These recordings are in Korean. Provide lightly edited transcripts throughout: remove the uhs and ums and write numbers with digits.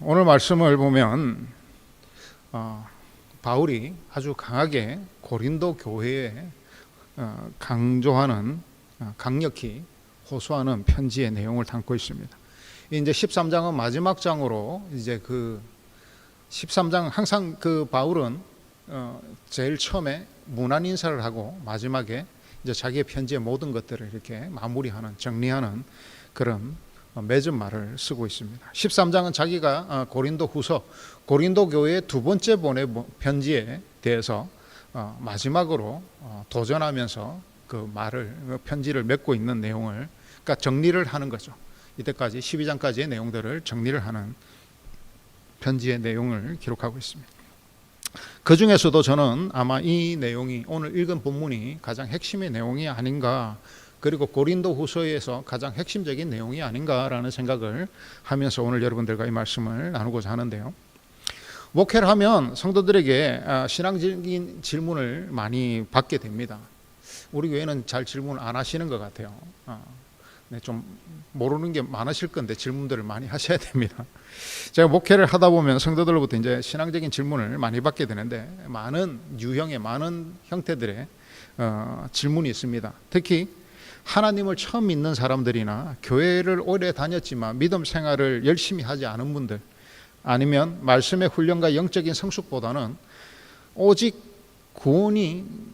오늘 말씀을 보면 바울이 아주 강하게 고린도 교회에 강조하는, 강력히 호소하는 편지의 내용을 담고 있습니다. 이제 13장은 마지막 장으로, 이제 그 13장 항상 그 바울은 제일 처음에 문안 인사를 하고 마지막에 이제 자기의 편지의 모든 것들을 이렇게 마무리하는, 정리하는 그런 맺은 말을 쓰고 있습니다. 13장은 자기가 고린도 후서, 고린도 교회의 두 번째 보낸 편지에 대해서 마지막으로 도전하면서 그 말을, 그 편지를 맺고 있는 내용을, 그러니까 정리를 하는 거죠. 이때까지 12장까지의 내용들을 정리를 하는 편지의 내용을 기록하고 있습니다. 그 중에서도 저는 아마 이 내용이, 오늘 읽은 본문이 가장 핵심의 내용이 아닌가, 그리고 고린도 후서에서 가장 핵심적인 내용이 아닌가라는 생각을 하면서 오늘 여러분들과 이 말씀을 나누고자 하는데요. 목회를 하면 성도들에게 신앙적인 질문을 많이 받게 됩니다. 우리 교회는 잘 질문을 안 하시는 것 같아요. 좀 모르는 게 많으실 건데 질문들을 많이 하셔야 됩니다. 제가 목회를 하다 보면 성도들로부터 이제 신앙적인 질문을 많이 받게 되는데, 많은 유형의, 많은 형태들의 질문이 있습니다. 특히 하나님을 처음 믿는 사람들이나 교회를 오래 다녔지만 믿음 생활을 열심히 하지 않은 분들, 아니면 말씀의 훈련과 영적인 성숙보다는 오직 구원이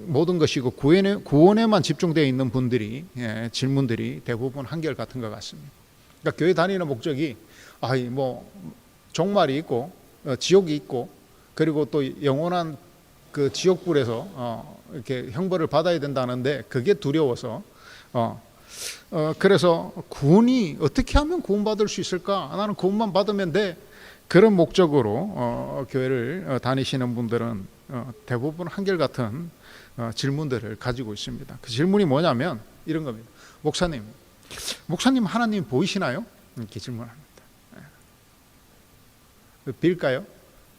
모든 것이고 구원에만 집중되어 있는 분들이, 질문들이 대부분 한결같은 것 같습니다. 그러니까 교회 다니는 목적이 종말이 있고 지옥이 있고, 그리고 또 영원한 그 지옥불에서 이렇게 형벌을 받아야 된다는데, 그게 두려워서 그래서 구원이 어떻게 하면 구원받을 수 있을까? 나는 구원만 받으면 돼. 그런 목적으로 교회를 다니시는 분들은 대부분 한결같은 질문들을 가지고 있습니다. 그 질문이 뭐냐면 이런 겁니다. 목사님 하나님 보이시나요? 이렇게 질문합니다. 빌까요?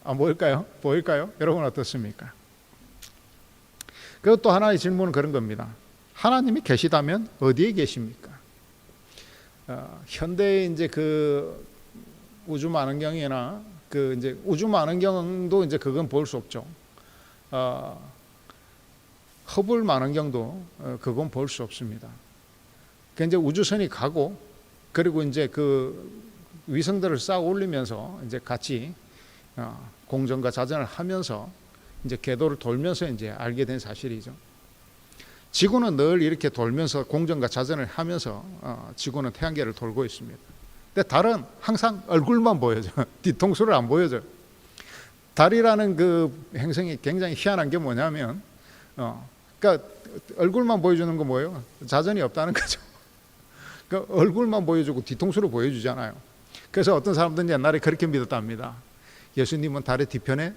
안 보일까요? 보일까요? 여러분 어떻습니까? 그리고 또 하나의 질문은 그런 겁니다. 하나님이 계시다면 어디에 계십니까? 현대의 이제 그 우주 망원경이나 그 이제 우주 망원경도 이제 그건 볼 수 없죠. 허블 망원경도 그건 볼 수 없습니다. 그 이제 우주선이 가고, 그리고 이제 그 위성들을 쌓아 올리면서 이제 같이 공전과 자전을 하면서 이제 궤도를 돌면서 이제 알게 된 사실이죠. 지구는 늘 이렇게 돌면서 공전과 자전을 하면서 지구는 태양계를 돌고 있습니다. 근데 달은 항상 얼굴만 보여줘. 뒤통수를 안 보여줘. 달이라는 그 행성이 굉장히 희한한 게 뭐냐면, 그러니까 얼굴만 보여주는 건 뭐예요? 자전이 없다는 거죠. 그러니까 얼굴만 보여주고 뒤통수를 보여주잖아요. 그래서 어떤 사람들은 옛날에 그렇게 믿었답니다. 예수님은 달의 뒤편에,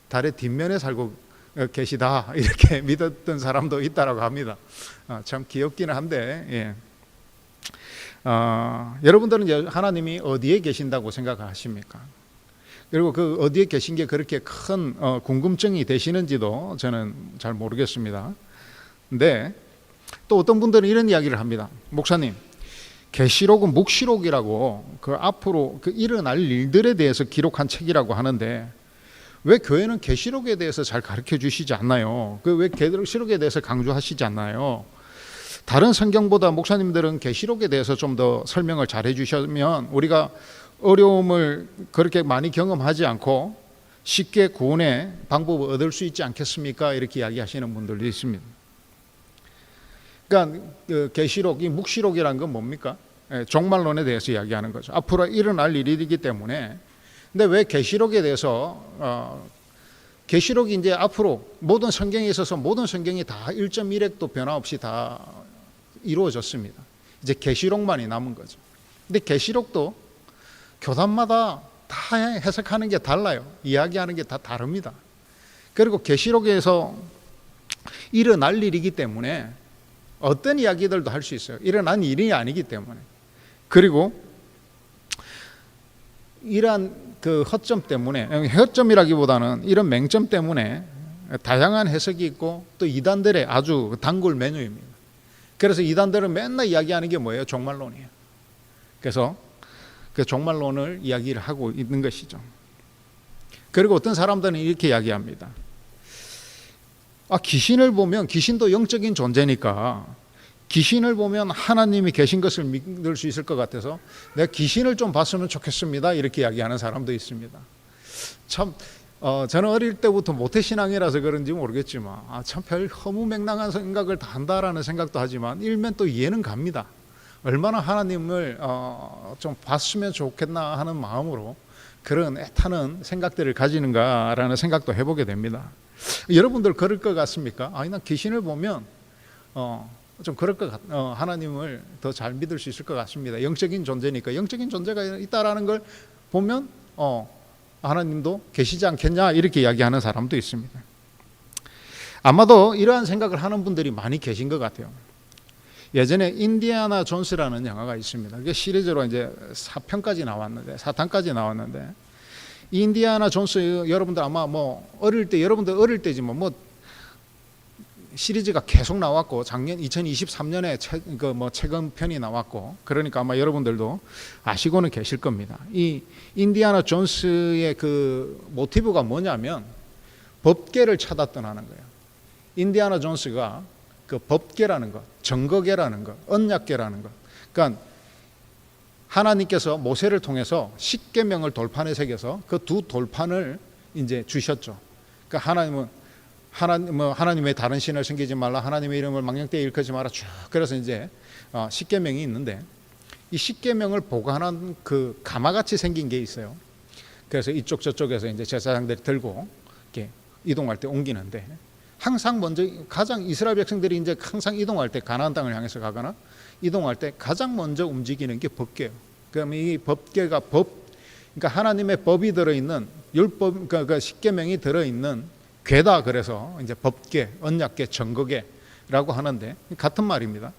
달의 뒷면에 살고 계시다, 이렇게 믿었던 사람도 있다라고 합니다. 참 귀엽기는 한데, 여러분들은 하나님이 어디에 계신다고 생각하십니까? 그리고 그 어디에 계신 게 그렇게 큰 궁금증이 되시는지도 저는 잘 모르겠습니다. 근데 또 어떤 분들은 이런 이야기를 합니다. 목사님, 계시록은 묵시록이라고 그 앞으로 그 일어날 일들에 대해서 기록한 책이라고 하는데, 왜 교회는 계시록에 대해서 잘 가르쳐 주시지 않나요? 왜 계시록에 대해서 강조하시지 않나요? 다른 성경보다 목사님들은 계시록에 대해서 좀 더 설명을 잘 해주시면 우리가 어려움을 그렇게 많이 경험하지 않고 쉽게 구원의 방법을 얻을 수 있지 않겠습니까? 이렇게 이야기하시는 분들도 있습니다. 그러니까 그 계시록, 이 묵시록이라는 건 뭡니까? 종말론에 대해서 이야기하는 거죠. 앞으로 일어날 일이기 때문에. 근데 왜 계시록에 대해서 계시록이 이제 앞으로 모든 성경에 있어서 모든 성경이 다 1.1획도 변화 없이 다 이루어졌습니다. 이제 계시록만이 남은 거죠. 근데 계시록도 교단마다 다 해석하는 게 달라요. 이야기하는 게 다 다릅니다. 그리고 계시록에서 일어날 일이기 때문에 어떤 이야기들도 할 수 있어요. 일어난 일이 아니기 때문에. 그리고 이러한 그 허점 때문에, 허점이라기보다는 이런 맹점 때문에 다양한 해석이 있고 또 이단들의 아주 단골 메뉴입니다. 그래서 이단들은 맨날 이야기하는 게 뭐예요? 종말론이에요. 그래서 그 종말론을 이야기를 하고 있는 것이죠. 그리고 어떤 사람들은 이렇게 이야기합니다. 귀신을 보면, 귀신도 영적인 존재니까 귀신을 보면 하나님이 계신 것을 믿을 수 있을 것 같아서 내가 귀신을 좀 봤으면 좋겠습니다, 이렇게 이야기하는 사람도 있습니다. 참 저는 어릴 때부터 모태신앙이라서 그런지 모르겠지만 참 별 허무맹랑한 생각을 다 한다라는 생각도 하지만 일면 또 이해는 갑니다. 얼마나 하나님을 좀 봤으면 좋겠나 하는 마음으로 그런 애타는 생각들을 가지는가라는 생각도 해보게 됩니다. 여러분들 그럴 것 같습니까? 난 귀신을 보면 좀 그럴 것 하나님을 더 잘 믿을 수 있을 것 같습니다. 영적인 존재니까, 영적인 존재가 있다라는 걸 보면 하나님도 계시지 않겠냐, 이렇게 이야기하는 사람도 있습니다. 아마도 이러한 생각을 하는 분들이 많이 계신 것 같아요. 예전에 인디아나 존스라는 영화가 있습니다. 그게 시리즈로 이제 4편까지 나왔는데, 4탄까지 나왔는데, 인디아나 존스 여러분들 아마 여러분들 어릴 때지만 시리즈가 계속 나왔고, 작년 2023년에 최근 편이 나왔고, 그러니까 아마 여러분들도 아시고는 계실 겁니다. 이 인디아나 존스의 그 모티브가 뭐냐면 법궤를 찾아 떠나는 거예요. 인디아나 존스가 그 법궤라는 것, 증거궤라는 것, 언약궤라는 것, 그러니까 하나님께서 모세를 통해서 십계명을 돌판에 새겨서 그 두 돌판을 이제 주셨죠. 그러니까 하나님의 다른 신을 섬기지 말라, 하나님의 이름을 망령되이 일컫지 마라, 쭉. 그래서 이제 십계명이 있는데, 이 십계명을 보관한 그 가마같이 생긴 게 있어요. 그래서 이쪽 저쪽에서 이제 제사장들이 들고 이렇게 이동할 때 옮기는데, 항상 먼저 이스라엘 백성들이 이제 항상 이동할 때, 가나안 땅을 향해서 가거나 이동할 때 가장 먼저 움직이는 게 법궤예요. 그럼 이 법궤가 그러니까 하나님의 법이 들어있는 율법, 그러니까 십계명이 들어있는 궤다. 그래서 이제 법궤, 언약궤, 증거궤라고 하는데 같은 말입니다.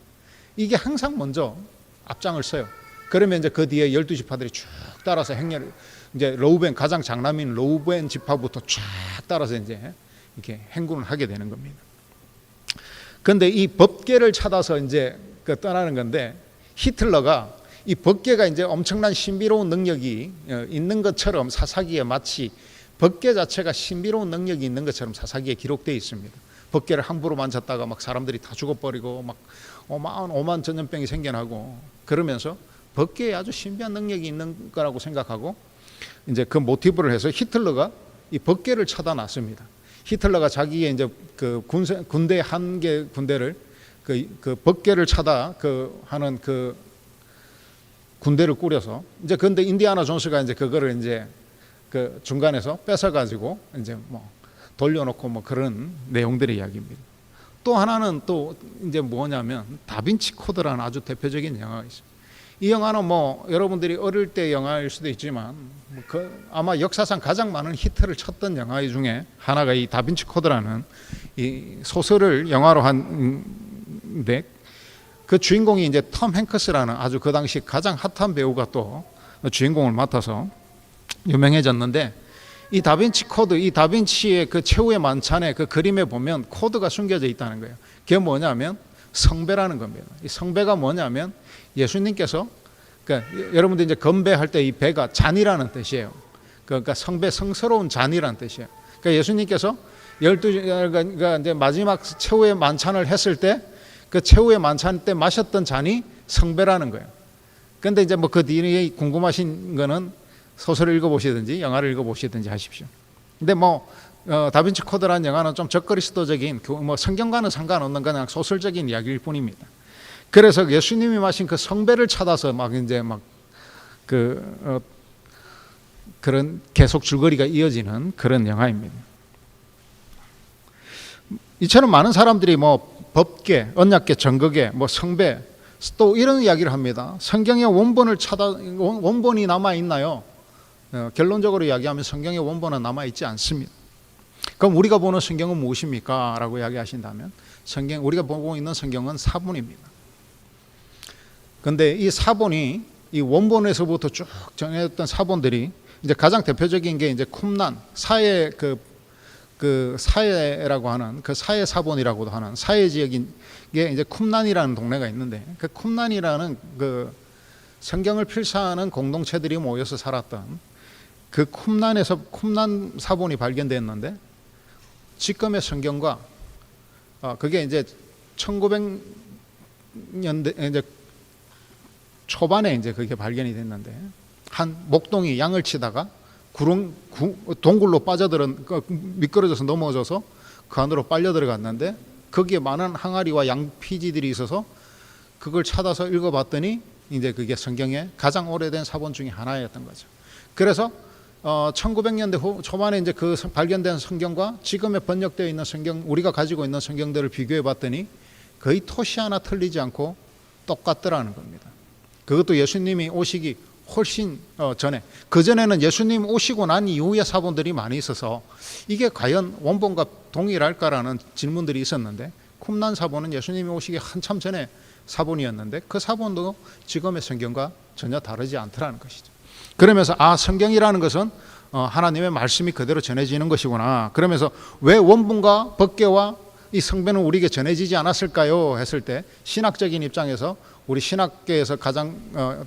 이게 항상 먼저 앞장을 서요. 그러면 이제 그 뒤에 12지파들이 쭉 따라서 행렬을, 이제 가장 장남인 로우벤 지파부터 쫙 따라서 이제 이렇게 행군을 하게 되는 겁니다. 그런데 이 법궤를 찾아서 이제 떠나는 건데, 히틀러가 이 법궤가 이제 엄청난 신비로운 능력이 있는 것처럼 사사기에 마치 법궤 자체가 신비로운 능력이 있는 것처럼 사사기에 기록되어 있습니다. 법궤를 함부로 만졌다가 막 사람들이 다 죽어버리고 막 오만 전염병이 생겨나고, 그러면서 법궤에 아주 신비한 능력이 있는 거라고 생각하고 이제 그 모티브를 해서 히틀러가 이 법궤를 찾아놨습니다. 히틀러가 자기의 이제 그 군대 한 개 군대를 그 법궤를 찾아 하는 그 군대를 꾸려서 이제, 근데 인디아나 존스가 이제 그거를 이제 그 중간에서 뺏어가지고 이제 돌려놓고 그런 내용들의 이야기입니다. 또 하나는 또 이제 뭐냐면 다빈치 코드라는 아주 대표적인 영화가 있습니다. 이 영화는 여러분들이 어릴 때 영화일 수도 있지만 아마 역사상 가장 많은 히트를 쳤던 영화 중에 하나가 이 다빈치 코드라는 이 소설을 영화로 한데, 그 주인공이 이제 톰 행크스라는 아주 그 당시 가장 핫한 배우가 또 주인공을 맡아서 유명해졌는데, 이 다빈치 코드, 이 다빈치의 그 최후의 만찬의 그 그림에 보면 코드가 숨겨져 있다는 거예요. 그게 뭐냐면 성배라는 겁니다. 이 성배가 뭐냐면 예수님께서, 그러니까 여러분들 이제 건배할 때 이 배가 잔이라는 뜻이에요. 그러니까 성배, 성스러운 잔이라는 뜻이에요. 그러니까 예수님께서 12, 이제 마지막 최후의 만찬을 했을 때 그 최후의 만찬 때 마셨던 잔이 성배라는 거예요. 그런데 이제 그 뒤에 궁금하신 거는 소설을 읽어보시든지 영화를 읽어보시든지 하십시오. 근데 다빈치 코드라는 영화는 좀 적그리스도적인 성경과는 상관없는 그냥 소설적인 이야기일 뿐입니다. 그래서 예수님이 마신 그 성배를 찾아서 그런 계속 줄거리가 이어지는 그런 영화입니다. 이처럼 많은 사람들이 법궤, 언약궤, 증거궤, 성배 또 이런 이야기를 합니다. 성경의 원본이 남아 있나요? 결론적으로 이야기하면 성경의 원본은 남아 있지 않습니다. 그럼 우리가 보는 성경은 무엇입니까? 라고 이야기하신다면 우리가 보고 있는 성경은 사본입니다. 그런데 이 사본이 이 원본에서부터 쭉 정해졌던 사본들이 이제 가장 대표적인 게 이제 쿰난 사해 그 사해라고 하는 그 사해 사본이라고도 하는 사해 지역인 게 이제 쿰난이라는 동네가 있는데 그 쿰난이라는 그 성경을 필사하는 공동체들이 모여서 살았던 그 쿰난에서 쿰난 사본이 발견됐는데 지금의 성경과 그게 이제 1900년대 이제 초반에 이제 그게 발견이 됐는데 한 목동이 양을 치다가 동굴로 빠져들은 미끄러져서 넘어져서 그 안으로 빨려 들어갔는데 거기에 많은 항아리와 양피지들이 있어서 그걸 찾아서 읽어봤더니 이제 그게 성경의 가장 오래된 사본 중에 하나였던 거죠. 그래서 1900년대 초반에 이제 그 발견된 성경과 지금의 번역되어 있는 성경, 우리가 가지고 있는 성경들을 비교해 봤더니 거의 토시 하나 틀리지 않고 똑같더라는 겁니다. 그것도 예수님이 오시기 훨씬 전에, 그전에는 예수님 오시고 난 이후에 사본들이 많이 있어서 이게 과연 원본과 동일할까라는 질문들이 있었는데 쿰난 사본은 예수님이 오시기 한참 전에 사본이었는데 그 사본도 지금의 성경과 전혀 다르지 않더라는 것이죠. 그러면서 성경이라는 것은 하나님의 말씀이 그대로 전해지는 것이구나. 그러면서 왜 원본과 법궤와 이 성배는 우리에게 전해지지 않았을까요? 했을 때 신학적인 입장에서 우리 신학계에서 가장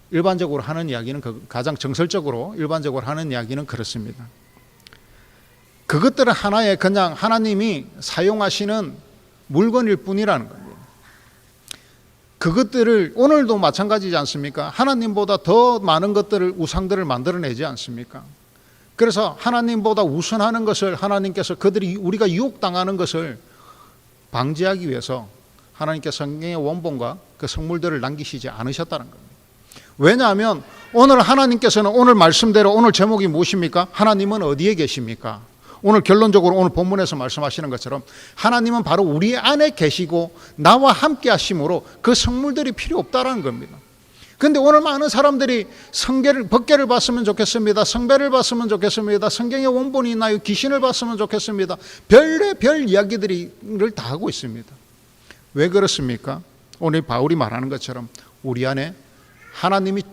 일반적으로 하는 이야기는 가장 정설적으로 일반적으로 하는 이야기는 그렇습니다. 그것들은 하나의 그냥 하나님이 사용하시는 물건일 뿐이라는 겁니다. 그것들을 오늘도 마찬가지지 않습니까? 하나님보다 더 많은 것들을 우상들을 만들어내지 않습니까? 그래서 하나님보다 우선하는 것을 하나님께서 그들이 우리가 유혹당하는 것을 방지하기 위해서 하나님께서 성경의 원본과 그 성물들을 남기시지 않으셨다는 겁니다. 왜냐하면 오늘 하나님께서는 오늘 말씀대로 오늘 제목이 무엇입니까? 하나님은 어디에 계십니까? 오늘 결론적으로 오늘 본문에서 말씀하시는 것처럼 하나님은 바로 우리 안에 계시고 나와 함께 하심으로 그 성물들이 필요 없다라는 겁니다. 그런데 오늘 많은 사람들이 법궤를 봤으면 좋겠습니다. 성배를 봤으면 좋겠습니다. 성경의 원본이 있나요? 귀신을 봤으면 좋겠습니다. 별 이야기들을 다 하고 있습니다. 왜 그렇습니까? 오늘 바울이 말하는 것처럼 우리 안에 하나님이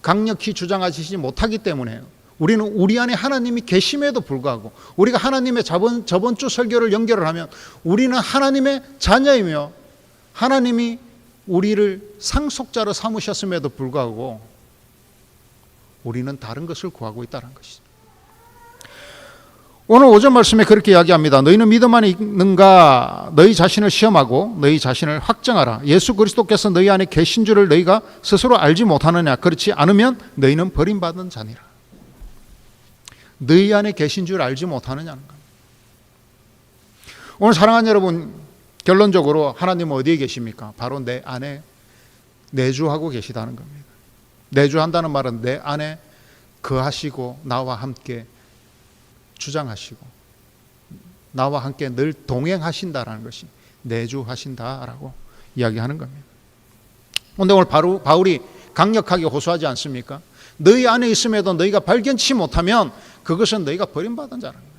강력히 주장하시지 못하기 때문에요. 우리는 우리 안에 하나님이 계심에도 불구하고 우리가 하나님의 저번 주 설교를 연결을 하면 우리는 하나님의 자녀이며 하나님이 우리를 상속자로 삼으셨음에도 불구하고 우리는 다른 것을 구하고 있다는 것이죠. 오늘 오전 말씀에 그렇게 이야기합니다. 너희는 믿음 안에 있는가? 너희 자신을 시험하고 너희 자신을 확정하라. 예수 그리스도께서 너희 안에 계신 줄을 너희가 스스로 알지 못하느냐? 그렇지 않으면 너희는 버림받은 자니라. 너희 안에 계신 줄 알지 못하느냐는 겁니다. 오늘 사랑하는 여러분, 결론적으로 하나님은 어디에 계십니까? 바로 내 안에 내주하고 계시다는 겁니다. 내주한다는 말은 내 안에 거하시고 나와 함께 주장하시고 나와 함께 늘 동행하신다라는 것이 내주하신다라고 이야기하는 겁니다. 그런데 오늘 바울이 강력하게 호소하지 않습니까? 너희 안에 있음에도 너희가 발견치 못하면 그것은 너희가 버림받은 자라는 거예요.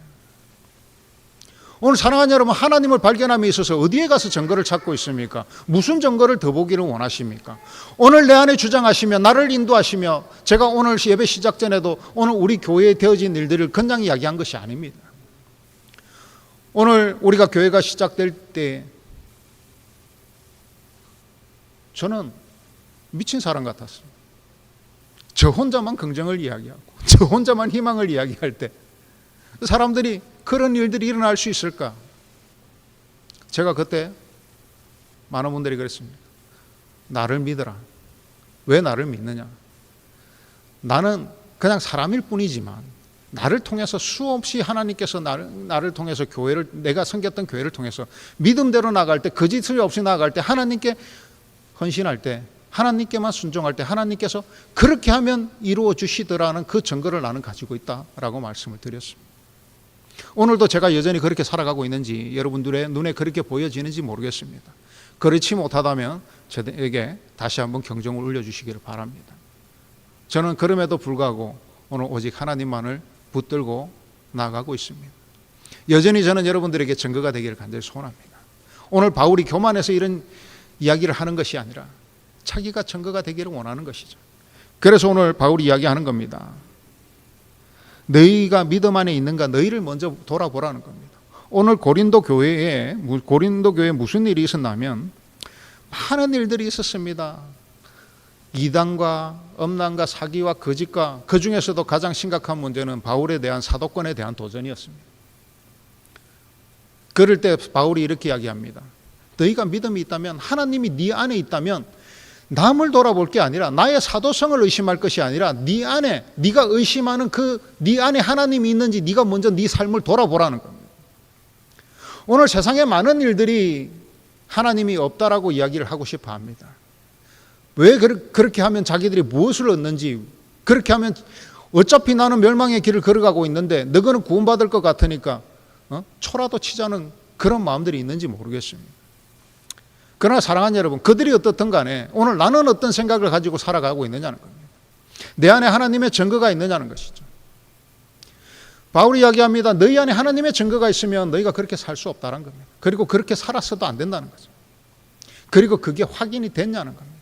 오늘 사랑하는 여러분, 하나님을 발견함에 있어서 어디에 가서 증거를 찾고 있습니까? 무슨 증거를 더 보기를 원하십니까? 오늘 내 안에 주장하시며 나를 인도하시며, 제가 오늘 예배 시작 전에도 오늘 우리 교회에 되어진 일들을 그냥 이야기한 것이 아닙니다. 오늘 우리가 교회가 시작될 때 저는 미친 사람 같았어요. 저 혼자만 긍정을 이야기하고 저 혼자만 희망을 이야기할 때 사람들이 그런 일들이 일어날 수 있을까? 제가 그때 많은 분들이 그랬습니다. 나를 믿어라. 왜 나를 믿느냐? 나는 그냥 사람일 뿐이지만 나를 통해서 수없이 하나님께서 나를 통해서 교회를, 내가 섬겼던 교회를 통해서 믿음대로 나갈 때, 거짓을 없이 나갈 때, 하나님께 헌신할 때, 하나님께만 순종할 때 하나님께서 그렇게 하면 이루어 주시더라는 그 증거를 나는 가지고 있다라고 말씀을 드렸습니다. 오늘도 제가 여전히 그렇게 살아가고 있는지 여러분들의 눈에 그렇게 보여지는지 모르겠습니다. 그렇지 못하다면 저에게 다시 한번 경종을 울려주시기를 바랍니다. 저는 그럼에도 불구하고 오늘 오직 하나님만을 붙들고 나아가고 있습니다. 여전히 저는 여러분들에게 증거가 되기를 간절히 소원합니다. 오늘 바울이 교만해서 이런 이야기를 하는 것이 아니라 자기가 증거가 되기를 원하는 것이죠. 그래서 오늘 바울이 이야기하는 겁니다. 너희가 믿음 안에 있는가, 너희를 먼저 돌아보라는 겁니다. 오늘 고린도 교회에 무슨 일이 있었냐면 많은 일들이 있었습니다. 이단과 음란과 사기와 거짓과, 그 중에서도 가장 심각한 문제는 바울에 대한 사도권에 대한 도전이었습니다. 그럴 때 바울이 이렇게 이야기합니다. 너희가 믿음이 있다면, 하나님이 네 안에 있다면 남을 돌아볼 게 아니라, 나의 사도성을 의심할 것이 아니라 네 안에, 네가 의심하는 네 안에 하나님이 있는지 네가 먼저 네 삶을 돌아보라는 겁니다. 오늘 세상에 많은 일들이 하나님이 없다라고 이야기를 하고 싶어 합니다. 왜 그렇게 하면 자기들이 무엇을 얻는지, 그렇게 하면 어차피 나는 멸망의 길을 걸어가고 있는데 너희는 구원받을 것 같으니까 초라도 치자는 그런 마음들이 있는지 모르겠습니다. 그러나 사랑하는 여러분, 그들이 어떻든 간에 오늘 나는 어떤 생각을 가지고 살아가고 있느냐는 겁니다. 내 안에 하나님의 증거가 있느냐는 것이죠. 바울이 이야기합니다. 너희 안에 하나님의 증거가 있으면 너희가 그렇게 살 수 없다는 겁니다. 그리고 그렇게 살았어도 안 된다는 거죠. 그리고 그게 확인이 됐냐는 겁니다.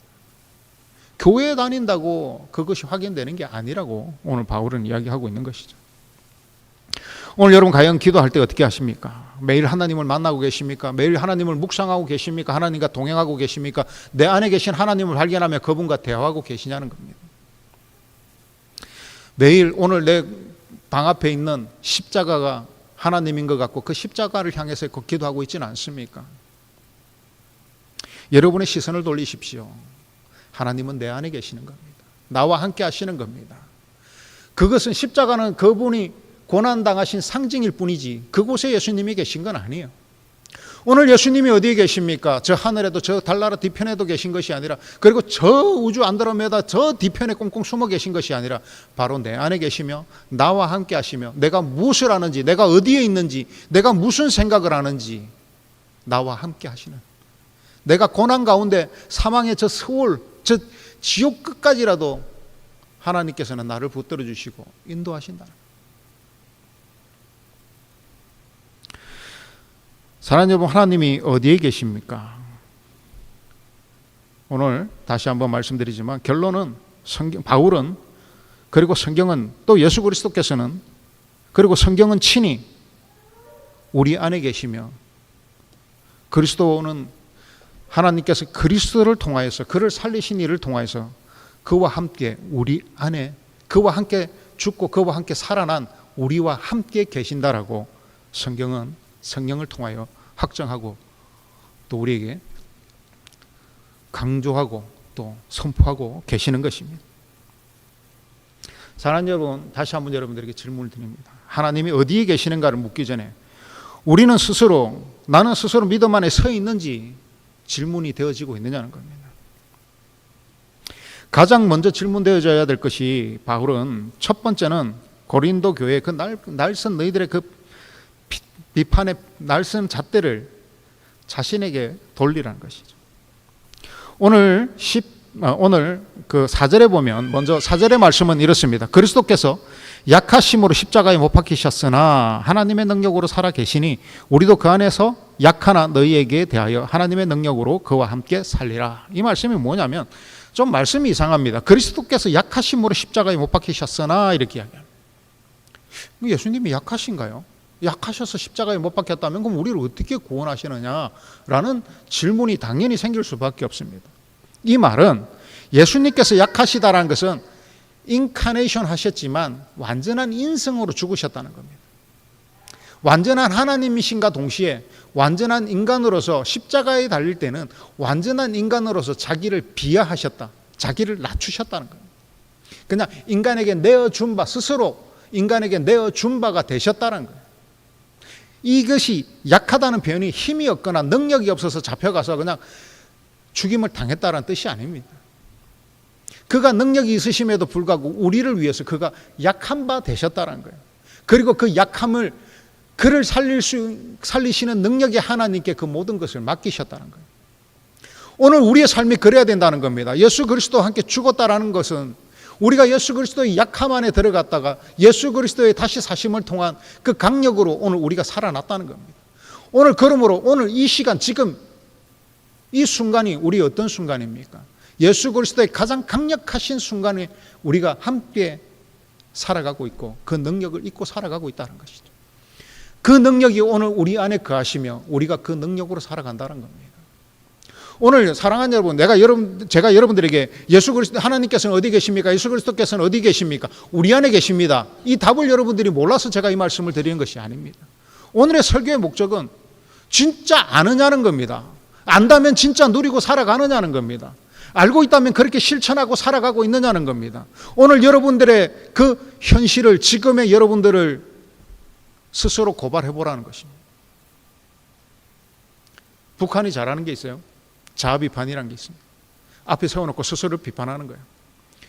교회에 다닌다고 그것이 확인되는 게 아니라고 오늘 바울은 이야기하고 있는 것이죠. 오늘 여러분 과연 기도할 때 어떻게 하십니까? 매일 하나님을 만나고 계십니까? 매일 하나님을 묵상하고 계십니까? 하나님과 동행하고 계십니까? 내 안에 계신 하나님을 발견하며 그분과 대화하고 계시냐는 겁니다. 매일 오늘 내 방 앞에 있는 십자가가 하나님인 것 같고 그 십자가를 향해서 기도하고 있지는 않습니까? 여러분의 시선을 돌리십시오. 하나님은 내 안에 계시는 겁니다. 나와 함께 하시는 겁니다. 그것은, 십자가는 그분이 고난당하신 상징일 뿐이지 그곳에 예수님이 계신 건 아니에요. 오늘 예수님이 어디에 계십니까? 저 하늘에도 저 달나라 뒤편에도 계신 것이 아니라, 그리고 저 우주 안드로메다 저 뒤편에 꽁꽁 숨어 계신 것이 아니라 바로 내 안에 계시며 나와 함께 하시며, 내가 무엇을 하는지, 내가 어디에 있는지, 내가 무슨 생각을 하는지 나와 함께 하시는, 내가 고난 가운데 사망의 저 스월, 저 지옥 끝까지라도 하나님께서는 나를 붙들어 주시고 인도하신다. 사랑하는 여러분, 하나님이 어디에 계십니까? 오늘 다시 한번 말씀드리지만 결론은 바울은, 그리고 성경은, 또 예수 그리스도께서는, 그리고 성경은 친히 우리 안에 계시며, 그리스도는 하나님께서 그리스도를 통하여서, 그를 살리신 일을 통하여서 그와 함께 우리 안에, 그와 함께 죽고 그와 함께 살아난 우리와 함께 계신다라고 성경은 성령을 통하여 확정하고 또 우리에게 강조하고 또 선포하고 계시는 것입니다. 사랑하는 여러분, 다시 한번 여러분들에게 질문을 드립니다. 하나님이 어디에 계시는가를 묻기 전에 우리는 스스로, 나는 스스로 믿음 안에 서 있는지 질문이 되어지고 있느냐는 겁니다. 가장 먼저 질문되어져야 될 것이, 바울은 첫 번째는 고린도 교회 그 날선 너희들의 그 비판의 날선 잣대를 자신에게 돌리라는 것이죠. 오늘 그 4절에 보면, 먼저 4절의 말씀은 이렇습니다. 그리스도께서 약하심으로 십자가에 못 박히셨으나 하나님의 능력으로 살아 계시니 우리도 그 안에서 약하나 너희에게 대하여 하나님의 능력으로 그와 함께 살리라. 이 말씀이 뭐냐면, 좀 말씀이 이상합니다. 그리스도께서 약하심으로 십자가에 못 박히셨으나 이렇게 이야기합니다. 예수님이 약하신가요? 약하셔서 십자가에 못 박혔다면 그럼 우리를 어떻게 구원하시느냐라는 질문이 당연히 생길 수밖에 없습니다. 이 말은 예수님께서 약하시다라는 것은 인카네이션 하셨지만 완전한 인성으로 죽으셨다는 겁니다. 완전한 하나님이신가 동시에 완전한 인간으로서 십자가에 달릴 때는 완전한 인간으로서 자기를 비하하셨다, 자기를 낮추셨다는 겁니다. 그냥 인간에게 내어준 바, 스스로 인간에게 내어준 바가 되셨다는 거예요. 이것이 약하다는 표현이 힘이 없거나 능력이 없어서 잡혀가서 그냥 죽임을 당했다는 뜻이 아닙니다. 그가 능력이 있으심에도 불구하고 우리를 위해서 그가 약한 바 되셨다는 거예요. 그리고 그 약함을, 그를 살리시는 능력의 하나님께 그 모든 것을 맡기셨다는 거예요. 오늘 우리의 삶이 그래야 된다는 겁니다. 예수 그리스도와 함께 죽었다라는 것은 우리가 예수 그리스도의 약함 안에 들어갔다가 예수 그리스도의 다시 사심을 통한 그 강력으로 오늘 우리가 살아났다는 겁니다. 오늘 그러므로 오늘 이 시간, 지금 이 순간이 우리 어떤 순간입니까? 예수 그리스도의 가장 강력하신 순간에 우리가 함께 살아가고 있고 그 능력을 잊고 살아가고 있다는 것이죠. 그 능력이 오늘 우리 안에 거하시며 우리가 그 능력으로 살아간다는 겁니다. 오늘 사랑하는 여러분, 제가 여러분들에게 예수 그리스도 하나님께서는 어디 계십니까? 예수 그리스도께서는 어디 계십니까? 우리 안에 계십니다. 이 답을 여러분들이 몰라서 제가 이 말씀을 드리는 것이 아닙니다. 오늘의 설교의 목적은 진짜 아느냐는 겁니다. 안다면 진짜 누리고 살아가느냐는 겁니다. 알고 있다면 그렇게 실천하고 살아가고 있느냐는 겁니다. 오늘 여러분들의 그 현실을, 지금의 여러분들을 스스로 고발해 보라는 것입니다. 북한이 잘하는 게 있어요. 자아 비판이라는 게 있습니다. 앞에 세워놓고 스스로 비판하는 거예요.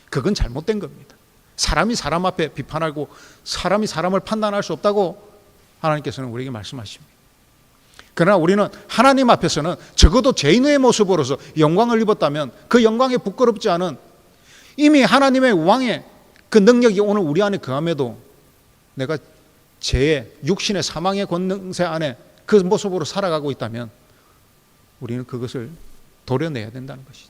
그건 잘못된 겁니다. 사람이 사람 앞에 비판하고 사람이 사람을 판단할 수 없다고 하나님께서는 우리에게 말씀하십니다. 그러나 우리는 하나님 앞에서는 적어도 죄인의 모습으로서 영광을 입었다면 그 영광에 부끄럽지 않은, 이미 하나님의 왕의 그 능력이 오늘 우리 안에 거함에도 내가 죄의 육신의 사망의 권능세 안에 그 모습으로 살아가고 있다면 우리는 그것을 도려내야 된다는 것이죠.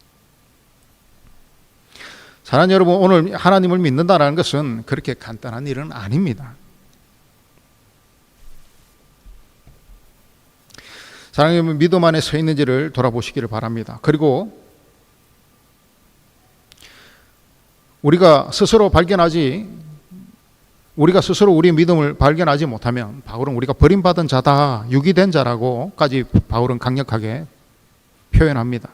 사랑하는 여러분, 오늘 하나님을 믿는다는 것은 그렇게 간단한 일은 아닙니다. 사랑하는 여러분, 믿음 안에 서 있는지를 돌아보시기를 바랍니다. 그리고 우리가 스스로 우리 믿음을 발견하지 못하면 바울은 우리가 버림받은 자다, 유기된 자라고까지 바울은 강력하게 표현합니다.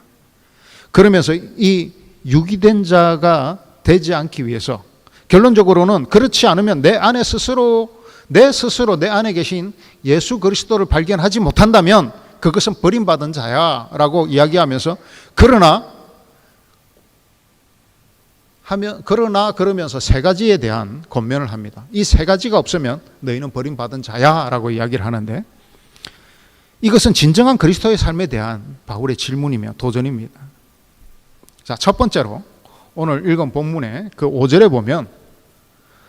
그러면서 이 유기된 자가 되지 않기 위해서 결론적으로는 그렇지 않으면 내 스스로 내 안에 계신 예수 그리스도를 발견하지 못한다면 그것은 버림받은 자야라고 이야기하면서 그러면서 세 가지에 대한 권면을 합니다. 이 세 가지가 없으면 너희는 버림받은 자야라고 이야기를 하는데, 이것은 진정한 그리스도의 삶에 대한 바울의 질문이며 도전입니다. 자, 첫 번째로 오늘 읽은 본문의 그 5절에 보면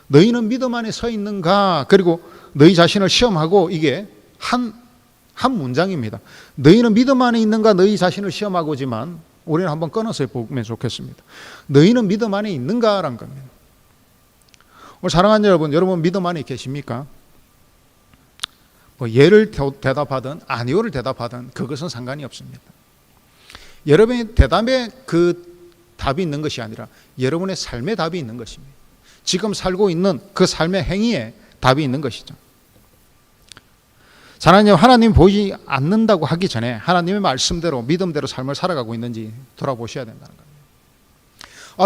너희는 믿음 안에 서 있는가? 그리고 너희 자신을 시험하고, 이게 한 문장입니다. 너희는 믿음 안에 있는가? 너희 자신을 시험하고지만 우리는 한번 끊어서 보면 좋겠습니다. 너희는 믿음 안에 있는가라는 겁니다. 오늘 사랑하는 여러분 믿음 안에 계십니까? 예를 대답하든 아니오를 대답하든 그것은 상관이 없습니다. 여러분의 대답에 그 답이 있는 것이 아니라 여러분의 삶의 답이 있는 것입니다. 지금 살고 있는 그 삶의 행위에 답이 있는 것이죠. 하나님 보이지 않는다고 하기 전에 하나님의 말씀대로 믿음대로 삶을 살아가고 있는지 돌아보셔야 된다는 겁니다.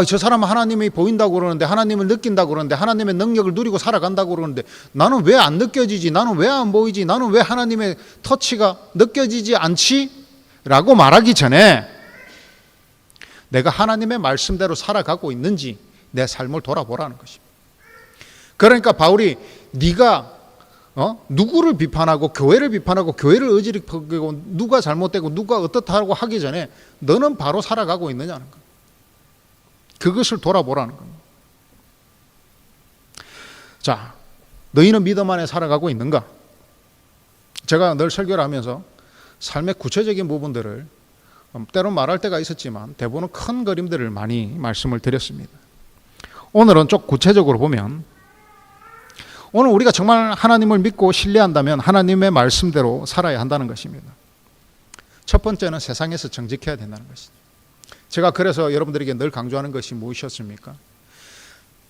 저 사람은 하나님이 보인다고 그러는데, 하나님을 느낀다고 그러는데, 하나님의 능력을 누리고 살아간다고 그러는데 나는 왜 안 느껴지지? 나는 왜 안 보이지? 나는 왜 하나님의 터치가 느껴지지 않지? 라고 말하기 전에 내가 하나님의 말씀대로 살아가고 있는지 내 삶을 돌아보라는 것입니다. 그러니까 바울이 네가 누구를 비판하고 교회를 비판하고 교회를 어지럽히고 누가 잘못되고 누가 어떻다고 하기 전에 너는 바로 살아가고 있느냐는 거예요. 그것을 돌아보라는 겁니다. 자, 너희는 믿음 안에 살아가고 있는가? 제가 늘 설교를 하면서 삶의 구체적인 부분들을 때론 말할 때가 있었지만 대부분 큰 그림들을 많이 말씀을 드렸습니다. 오늘은 좀 구체적으로 보면, 오늘 우리가 정말 하나님을 믿고 신뢰한다면 하나님의 말씀대로 살아야 한다는 것입니다. 첫 번째는 세상에서 정직해야 된다는 것이죠. 제가 그래서 여러분들에게 늘 강조하는 것이 무엇이었습니까?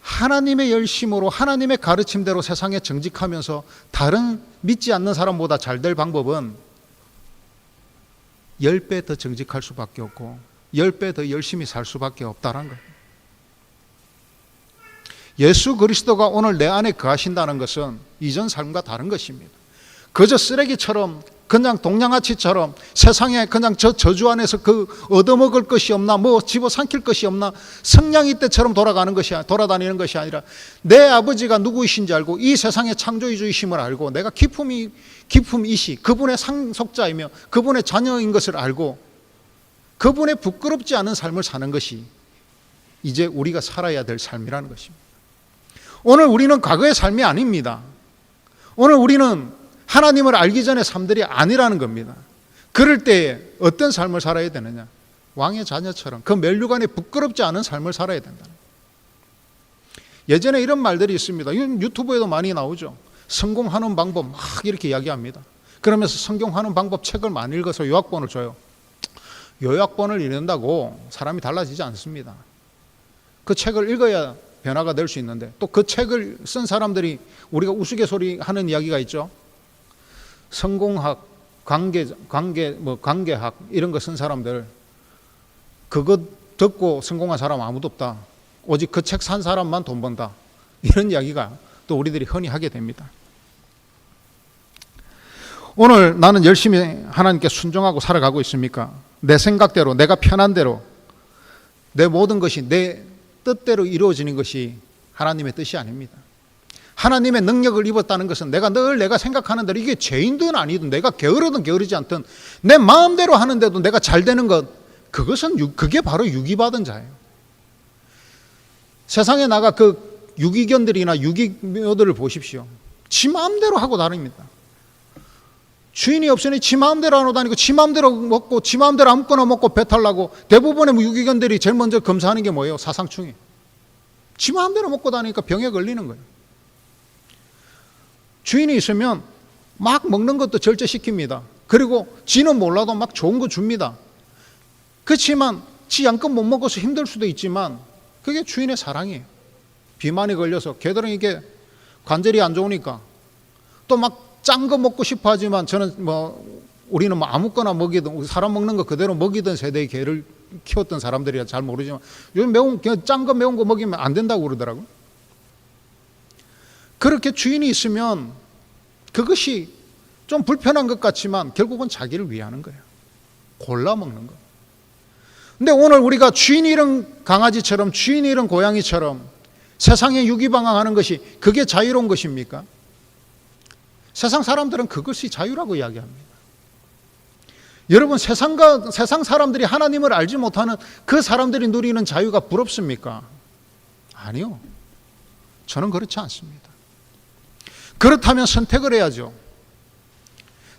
하나님의 열심으로 하나님의 가르침대로 세상에 정직하면서 다른 믿지 않는 사람보다 잘 될 방법은 10배 더 정직할 수밖에 없고 10배 더 열심히 살 수밖에 없다는 거예요. 예수 그리스도가 오늘 내 안에 거하신다는 것은 이전 삶과 다른 것입니다. 그저 쓰레기처럼, 그냥 동양아치처럼 세상에 그냥 저 저주 안에서 그 얻어먹을 것이 없나, 뭐 집어삼킬 것이 없나, 성냥이 때처럼 돌아다니는 것이 아니라 내 아버지가 누구이신지 알고 이 세상의 창조주이심을 알고 내가 기품이시 그분의 상속자이며 그분의 자녀인 것을 알고 그분의 부끄럽지 않은 삶을 사는 것이 이제 우리가 살아야 될 삶이라는 것입니다. 오늘 우리는 과거의 삶이 아닙니다. 오늘 우리는 하나님을 알기 전의 삶들이 아니라는 겁니다. 그럴 때 어떤 삶을 살아야 되느냐? 왕의 자녀처럼 그 면류관에 부끄럽지 않은 삶을 살아야 된다. 예전에 이런 말들이 있습니다. 이건 유튜브에도 많이 나오죠. 성공하는 방법 막 이렇게 이야기합니다. 그러면서 성공하는 방법 책을 많이 읽어서 요약본을 줘요. 요약본을 읽는다고 사람이 달라지지 않습니다. 그 책을 읽어야 변화가 될 수 있는데, 또 그 책을 쓴 사람들이 우리가 우스갯소리 하는 이야기가 있죠. 성공학, 관계학 이런 거 쓴 사람들, 그거 듣고 성공한 사람 아무도 없다. 오직 그 책 산 사람만 돈 번다. 이런 이야기가 또 우리들이 흔히 하게 됩니다. 오늘 나는 열심히 하나님께 순종하고 살아가고 있습니까? 내 생각대로, 내가 편한 대로, 내 모든 것이 내 뜻대로 이루어지는 것이 하나님의 뜻이 아닙니다. 하나님의 능력을 입었다는 것은 내가 생각하는 대로, 이게 죄인든 아니든 내가 게으르든 게으르지 않든 내 마음대로 하는데도 내가 잘 되는 것, 그게 바로 유기받은 자예요. 세상에 나가 그 유기견들이나 유기묘들을 보십시오. 지 마음대로 하고 다닙니다. 주인이 없으니 지 마음대로 하고 다니고 지 마음대로 먹고 지 마음대로 아무거나 먹고 배탈 나고, 대부분의 유기견들이 제일 먼저 검사하는 게 뭐예요? 사상충이. 지 마음대로 먹고 다니니까 병에 걸리는 거예요. 주인이 있으면 막 먹는 것도 절제시킵니다. 그리고 지는 몰라도 막 좋은 거 줍니다. 그렇지만 지 양껏 못 먹어서 힘들 수도 있지만 그게 주인의 사랑이에요. 비만이 걸려서 걔들은 이게 관절이 안 좋으니까 또 막 짠 거 먹고 싶어 하지만, 저는 우리는 아무거나 먹이든 사람 먹는 거 그대로 먹이던 세대의 개를 키웠던 사람들이라 잘 모르지만, 요즘 짠 거 매운 거 먹이면 안 된다고 그러더라고요. 그렇게 주인이 있으면 그것이 좀 불편한 것 같지만 결국은 자기를 위하는 거예요. 골라 먹는 거. 근데 오늘 우리가 주인이 잃은 강아지처럼, 주인이 잃은 고양이처럼 세상에 유기방황하는 것이 그게 자유로운 것입니까? 세상 사람들은 그것이 자유라고 이야기합니다. 여러분, 세상 사람들이 하나님을 알지 못하는 그 사람들이 누리는 자유가 부럽습니까? 아니요. 저는 그렇지 않습니다. 그렇다면 선택을 해야죠.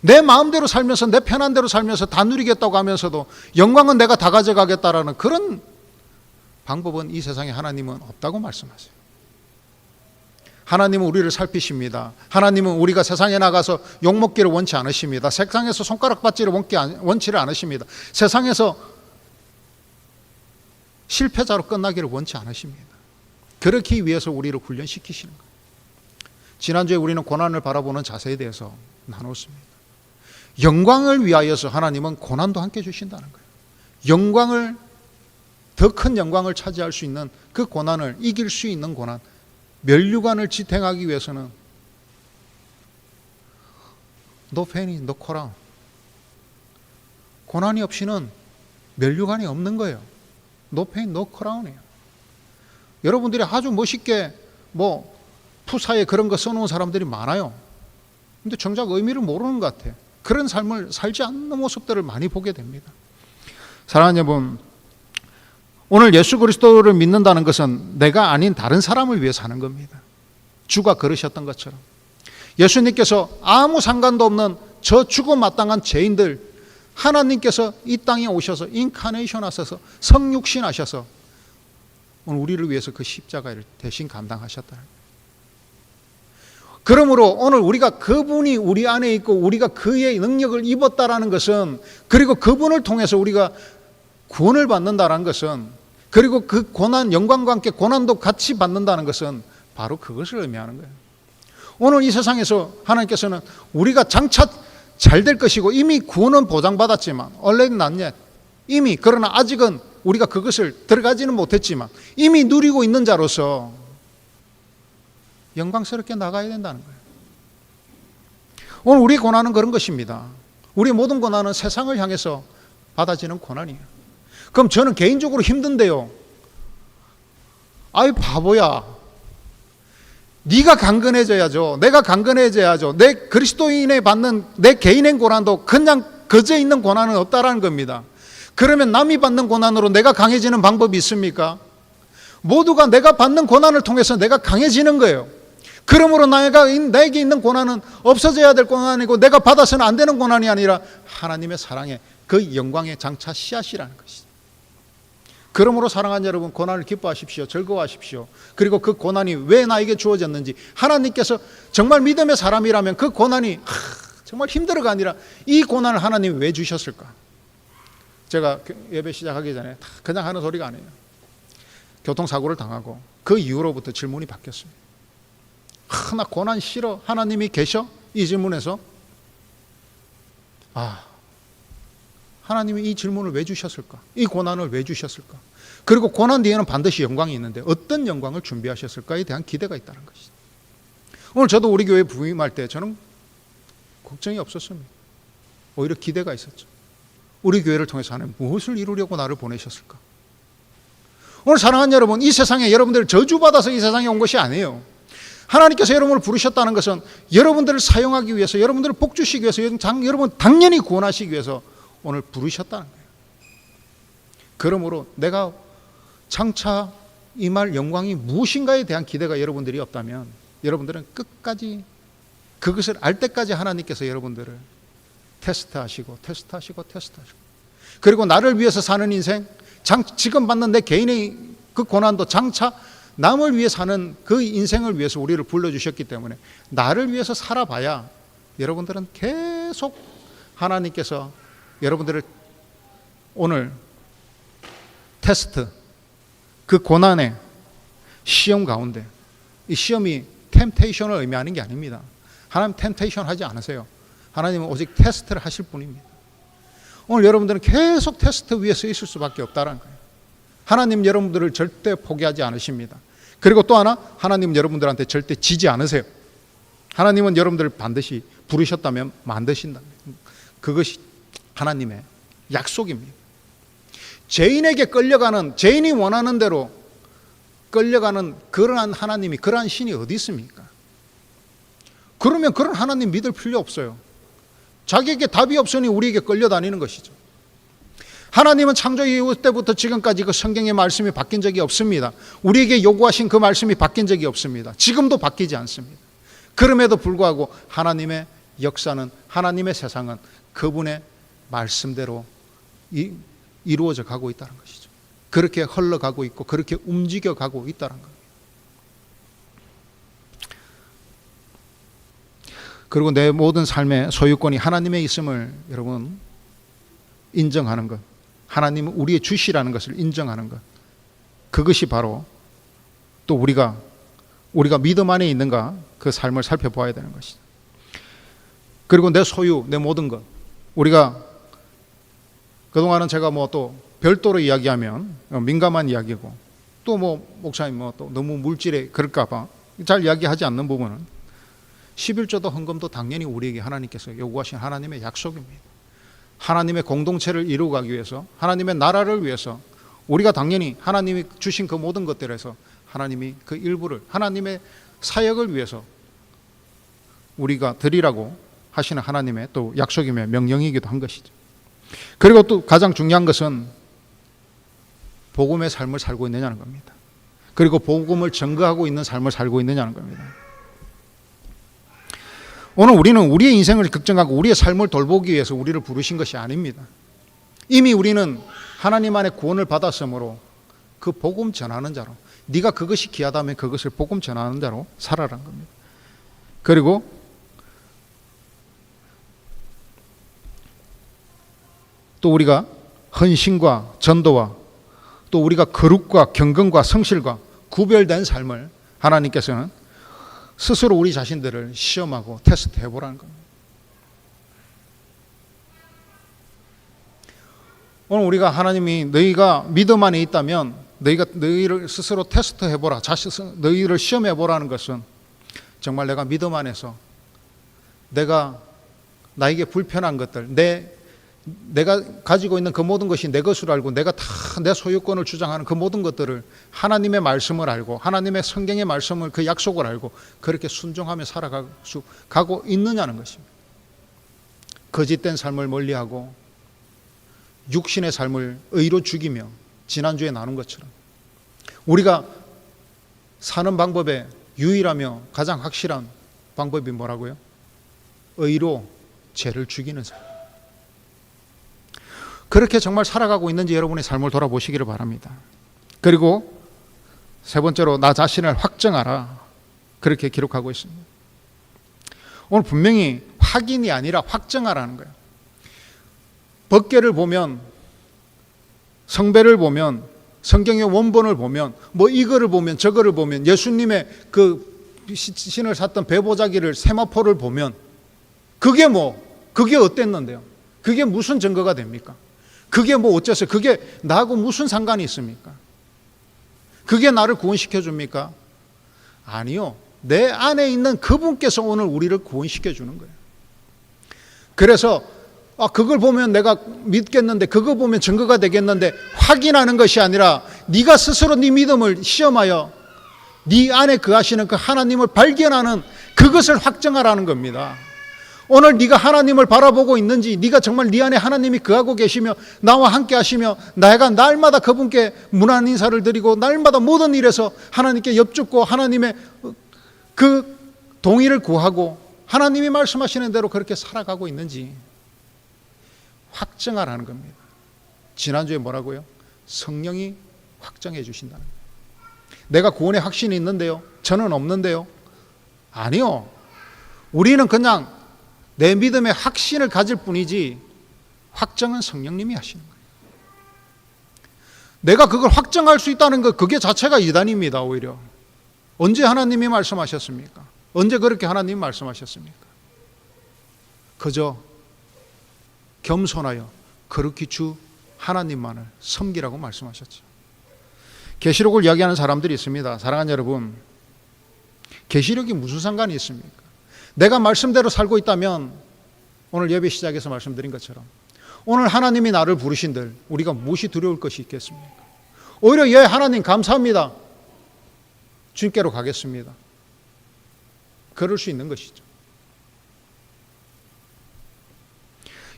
내 마음대로 살면서, 내 편한 대로 살면서 다 누리겠다고 하면서도 영광은 내가 다 가져가겠다라는 그런 방법은 이 세상에 하나님은 없다고 말씀하세요. 하나님은 우리를 살피십니다. 하나님은 우리가 세상에 나가서 욕먹기를 원치 않으십니다. 세상에서 손가락 받지를 원치를 않으십니다. 세상에서 실패자로 끝나기를 원치 않으십니다. 그렇기 위해서 우리를 훈련시키시는 거예요. 지난주에 우리는 고난을 바라보는 자세에 대해서 나눴습니다. 영광을 위하여서 하나님은 고난도 함께 주신다는 거예요. 더 큰 영광을 차지할 수 있는 그 고난을 이길 수 있는 고난, 면류관을 지탱하기 위해서는 no pain, no crown. 고난이 없이는 면류관이 없는 거예요. no pain, no crown이에요. 여러분들이 아주 멋있게 푸사에 그런 거 써놓은 사람들이 많아요. 근데 정작 의미를 모르는 것 같아요. 그런 삶을 살지 않는 모습들을 많이 보게 됩니다. 사랑하는 여러분, 오늘 예수 그리스도를 믿는다는 것은 내가 아닌 다른 사람을 위해 사는 겁니다. 주가 그러셨던 것처럼 예수님께서 아무 상관도 없는 저 죽음 마땅한 죄인들, 하나님께서 이 땅에 오셔서 인카네이션 하셔서 성육신 하셔서 오늘 우리를 위해서 그 십자가를 대신 감당하셨다. 그러므로 오늘 우리가 그분이 우리 안에 있고 우리가 그의 능력을 입었다라는 것은, 그리고 그분을 통해서 우리가 구원을 받는다는 것은, 그리고 그 고난, 영광과 함께 고난도 같이 받는다는 것은 바로 그것을 의미하는 거예요. 오늘 이 세상에서 하나님께서는 우리가 장차 잘 될 것이고 이미 구원은 보장받았지만, already not yet, 이미, 그러나 아직은 우리가 그것을 들어가지는 못했지만 이미 누리고 있는 자로서 영광스럽게 나가야 된다는 거예요. 오늘 우리 고난은 그런 것입니다. 우리 모든 고난은 세상을 향해서 받아지는 고난이에요. 그럼 저는 개인적으로 힘든데요. 아이 바보야. 네가 강건해져야죠. 내가 강건해져야죠. 내 그리스도인에 받는 내 개인의 고난도 그냥 그저 있는 고난은 없다라는 겁니다. 그러면 남이 받는 고난으로 내가 강해지는 방법이 있습니까? 모두가 내가 받는 고난을 통해서 내가 강해지는 거예요. 그러므로 나에게 있는 고난은 없어져야 될 고난이고 내가 받아서는 안 되는 고난이 아니라 하나님의 사랑의 그 영광의 장차 씨앗이라는 것이죠. 그러므로 사랑하는 여러분, 고난을 기뻐하십시오. 즐거워하십시오. 그리고 그 고난이 왜 나에게 주어졌는지, 하나님께서 정말 믿음의 사람이라면 그 고난이 정말 힘들어가 아니라 이 고난을 하나님이 왜 주셨을까? 제가 예배 시작하기 전에 그냥 하는 소리가 아니에요. 교통사고를 당하고 그 이후로부터 질문이 바뀌었습니다. 나 고난 싫어. 하나님이 계셔? 이 질문에서 하나님이 이 질문을 왜 주셨을까? 이 고난을 왜 주셨을까? 그리고 고난 뒤에는 반드시 영광이 있는데 어떤 영광을 준비하셨을까에 대한 기대가 있다는 것이죠. 오늘 저도 우리 교회 부임할 때 저는 걱정이 없었습니다. 오히려 기대가 있었죠. 우리 교회를 통해서 하나님 무엇을 이루려고 나를 보내셨을까? 오늘 사랑하는 여러분, 이 세상에 여러분들을 저주받아서 이 세상에 온 것이 아니에요. 하나님께서 여러분을 부르셨다는 것은 여러분들을 사용하기 위해서, 여러분들을 복주시기 위해서, 여러분 당연히 구원하시기 위해서 오늘 부르셨다는 거예요. 그러므로 내가 장차 임할 영광이 무엇인가에 대한 기대가 여러분들이 없다면 여러분들은 끝까지 그것을 알 때까지 하나님께서 여러분들을 테스트하시고 그리고 나를 위해서 사는 인생, 지금 받는 내 개인의 그 고난도 장차 남을 위해 사는 그 인생을 위해서 우리를 불러주셨기 때문에 나를 위해서 살아봐야 여러분들은 계속 하나님께서 여러분들을 오늘 테스트, 그 고난의 시험 가운데, 이 시험이 템테이션을 의미하는 게 아닙니다. 하나님 템테이션 하지 않으세요. 하나님은 오직 테스트를 하실 뿐입니다. 오늘 여러분들은 계속 테스트 위에 서 있을 수밖에 없다는 거예요. 하나님 여러분들을 절대 포기하지 않으십니다. 그리고 또 하나, 하나님 여러분들한테 절대 지지 않으세요. 하나님은 여러분들을 반드시 부르셨다면 만드신다. 그것이 하나님의 약속입니다. 죄인에게 끌려가는, 죄인이 원하는 대로 끌려가는 그러한 하나님이, 그러한 신이 어디 있습니까? 그러면 그런 하나님 믿을 필요 없어요. 자기에게 답이 없으니 우리에게 끌려다니는 것이죠. 하나님은 창조 이후 때부터 지금까지 그 성경의 말씀이 바뀐 적이 없습니다. 우리에게 요구하신 그 말씀이 바뀐 적이 없습니다. 지금도 바뀌지 않습니다. 그럼에도 불구하고 하나님의 역사는, 하나님의 세상은 그분의 말씀대로 이루어져 가고 있다는 것이죠. 그렇게 흘러가고 있고 그렇게 움직여가고 있다는 겁니다. 그리고 내 모든 삶의 소유권이 하나님의 있음을 여러분 인정하는 것, 하나님은 우리의 주시라는 것을 인정하는 것, 그것이 바로 또 우리가 믿음 안에 있는가 그 삶을 살펴보아야 되는 것이죠. 그리고 내 소유, 내 모든 것, 우리가 그동안은 제가 또 별도로 이야기하면 민감한 이야기고, 또 목사님 또 너무 물질에 그럴까봐 잘 이야기하지 않는 부분은 11조도 헌금도 당연히 우리에게 하나님께서 요구하신 하나님의 약속입니다. 하나님의 공동체를 이루어가기 위해서, 하나님의 나라를 위해서 우리가 당연히 하나님이 주신 그 모든 것들에서 하나님이 그 일부를 하나님의 사역을 위해서 우리가 드리라고 하시는 하나님의 또 약속이며 명령이기도 한 것이죠. 그리고 또 가장 중요한 것은 복음의 삶을 살고 있느냐는 겁니다. 그리고 복음을 증거하고 있는 삶을 살고 있느냐는 겁니다. 오늘 우리는 우리의 인생을 걱정하고 우리의 삶을 돌보기 위해서 우리를 부르신 것이 아닙니다. 이미 우리는 하나님 안에 구원을 받았으므로 그 복음 전하는 자로, 네가 그것이 귀하다면 그것을 복음 전하는 자로 살아라는 겁니다. 그리고 또 우리가 헌신과 전도와 또 우리가 거룩과 경건과 성실과 구별된 삶을 하나님께서는 스스로 우리 자신들을 시험하고 테스트해 보라는 겁니다. 오늘 우리가 하나님이 너희가 믿음 안에 있다면 너희를 스스로 테스트해 보라, 너희를 시험해 보라는 것은 정말 내가 믿음 안에서 내가 나에게 불편한 것들, 내가 가지고 있는 그 모든 것이 내 것으로 알고 내가 다 내 소유권을 주장하는 그 모든 것들을 하나님의 말씀을 알고 하나님의 성경의 말씀을 그 약속을 알고 그렇게 순종하며 살아가고 있느냐는 것입니다. 거짓된 삶을 멀리하고 육신의 삶을 의로 죽이며 지난주에 나눈 것처럼 우리가 사는 방법의 유일하며 가장 확실한 방법이 뭐라고요? 의로 죄를 죽이는 삶. 그렇게 정말 살아가고 있는지 여러분의 삶을 돌아보시기를 바랍니다. 그리고 세 번째로 나 자신을 확정하라. 그렇게 기록하고 있습니다. 오늘 분명히 확인이 아니라 확정하라는 거예요. 법궤를 보면, 성배를 보면, 성경의 원본을 보면, 뭐 이거를 보면 저거를 보면, 예수님의 그 신을 샀던 배보자기를 세마포를 보면 그게 그게 어땠는데요? 그게 무슨 증거가 됩니까? 그게 뭐 어째서 그게 나하고 무슨 상관이 있습니까? 그게 나를 구원시켜 줍니까? 아니요. 내 안에 있는 그분께서 오늘 우리를 구원시켜 주는 거예요. 그래서 그걸 보면 내가 믿겠는데, 그거 보면 증거가 되겠는데 확인하는 것이 아니라 네가 스스로 네 믿음을 시험하여 네 안에 거하시는 그 하나님을 발견하는 그것을 확정하라는 겁니다. 오늘 네가 하나님을 바라보고 있는지, 네가 정말 네 안에 하나님이 거하고 계시며 나와 함께 하시며 내가 날마다 그분께 문안 인사를 드리고 날마다 모든 일에서 하나님께 엽죽고 하나님의 그 동의를 구하고 하나님이 말씀하시는 대로 그렇게 살아가고 있는지 확정하라는 겁니다. 지난주에 뭐라고요? 성령이 확정해 주신다는 거예요. 내가 구원의 확신이 있는데요, 저는 없는데요? 아니요. 우리는 그냥 내 믿음의 확신을 가질 뿐이지 확정은 성령님이 하시는 거예요. 내가 그걸 확정할 수 있다는 것, 그게 자체가 이단입니다. 오히려 언제 하나님이 말씀하셨습니까? 언제 그렇게 하나님이 말씀하셨습니까? 그저 겸손하여 거룩히 주 하나님만을 섬기라고 말씀하셨죠. 계시록을 이야기하는 사람들이 있습니다. 사랑하는 여러분, 계시록이 무슨 상관이 있습니까? 내가 말씀대로 살고 있다면 오늘 예배 시작에서 말씀드린 것처럼 오늘 하나님이 나를 부르신들 우리가 무엇이 두려울 것이 있겠습니까? 오히려 예 하나님 감사합니다, 주님께로 가겠습니다, 그럴 수 있는 것이죠.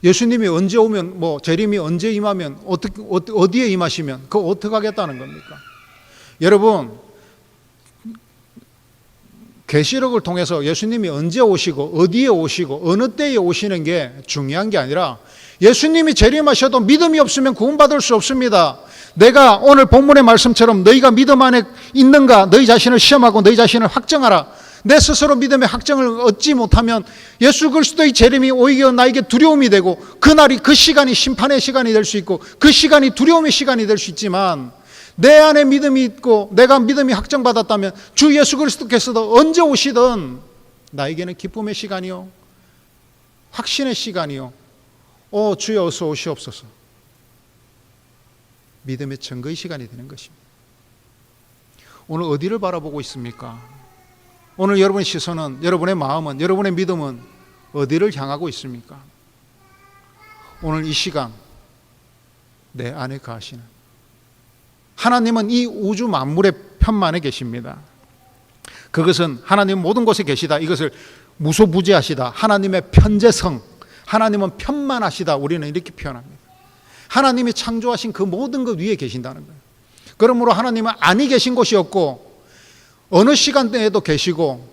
예수님이 언제 오면, 재림이 언제 임하면, 어디에 임하시면 그거 어떻게 하겠다는 겁니까? 여러분, 계시록을 통해서 예수님이 언제 오시고 어디에 오시고 어느 때에 오시는 게 중요한 게 아니라 예수님이 재림하셔도 믿음이 없으면 구원받을 수 없습니다. 내가 오늘 본문의 말씀처럼 너희가 믿음 안에 있는가 너희 자신을 시험하고 너희 자신을 확정하라. 내 스스로 믿음의 확정을 얻지 못하면 예수 그리스도의 재림이 오히려 나에게 두려움이 되고 그날이, 그 시간이 심판의 시간이 될 수 있고 그 시간이 두려움의 시간이 될 수 있지만, 내 안에 믿음이 있고 내가 믿음이 확정받았다면 주 예수 그리스도께서도 언제 오시든 나에게는 기쁨의 시간이요, 확신의 시간이요, 주여 어서 오시옵소서, 믿음의 증거의 시간이 되는 것입니다. 오늘 어디를 바라보고 있습니까? 오늘 여러분의 시선은, 여러분의 마음은, 여러분의 믿음은 어디를 향하고 있습니까? 오늘 이 시간 내 안에 거하시는 하나님은 이 우주 만물의 편만에 계십니다. 그것은 하나님 모든 곳에 계시다, 이것을 무소부지하시다, 하나님의 편재성, 하나님은 편만하시다, 우리는 이렇게 표현합니다. 하나님이 창조하신 그 모든 것 위에 계신다는 거예요. 그러므로 하나님은 아니 계신 곳이 없고 어느 시간대에도 계시고,